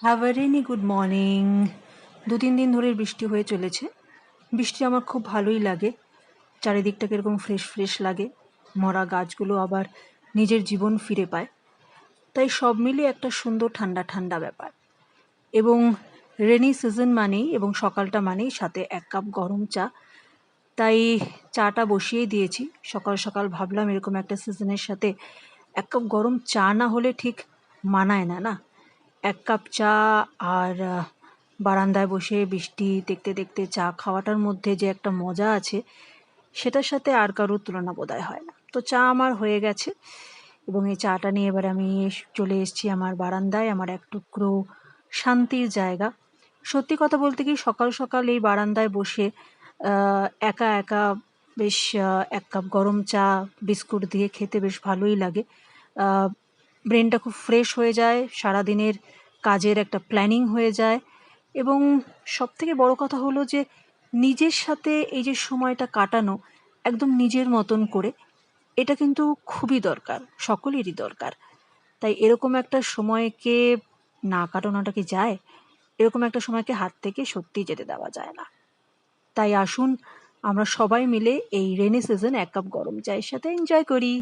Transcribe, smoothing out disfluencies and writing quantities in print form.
Have a rainy good morning. 2-3 দিন ধরে বৃষ্টি হয়ে চলেছে। বৃষ্টি আমার খুব ভালোই লাগে। চারিদিকটা কীরকম ফ্রেশ ফ্রেশ লাগে, মরা গাছগুলো আবার নিজের জীবন ফিরে পায়। তাই সব মিলিয়ে একটা সুন্দর ঠান্ডা ঠান্ডা ব্যাপার। এবং রেনি সিজন মানেই এবং সকালটা মানেই সাথে 1 কাপ গরম চা। তাই চাটা বসিয়ে দিয়েছি। সকাল সকাল ভাবলাম এরকম একটা সিজনের সাথে 1 কাপ গরম চা না হলে ঠিক মানায় না, না? 1 কাপ চা আর বারান্দায় বসে বৃষ্টি দেখতে দেখতে চা খাওয়াটার মধ্যে যে একটা মজা আছে, সেটার সাথে আর কারোর তুলনা বোধহয় হয় না। তো চা আমার হয়ে গেছে এবং এই চাটা নিয়ে এবার আমি চলে এসেছি আমার বারান্দায়, আমার এক টুকরো শান্তির জায়গা। সত্যি কথা বলতে কি, সকাল সকাল এই বারান্দায় বসে একা একা বেশ 1 কাপ গরম চা বিস্কুট দিয়ে খেতে বেশ ভালোই লাগে। ব্রেনটা খুব ফ্রেশ হয়ে যায়, সারাদিনের কাজের একটা প্ল্যানিং হয়ে যায় এবং সবথেকে বড় কথা হলো যে নিজের সাথে এই যে সময়টা কাটানো একদম নিজের মতন করে, এটা কিন্তু খুবই দরকার, সকলেরই দরকার। তাই এরকম একটা সময়কে না কাটানোটা কি যায়? এরকম একটা সময়কে হাত থেকে সত্যিই যেতে দেওয়া যায় না। তাই আসুন আমরা সবাই মিলে এই রেনি সিজন 1 কাপ গরম চায়ের সাথে এনজয় করি।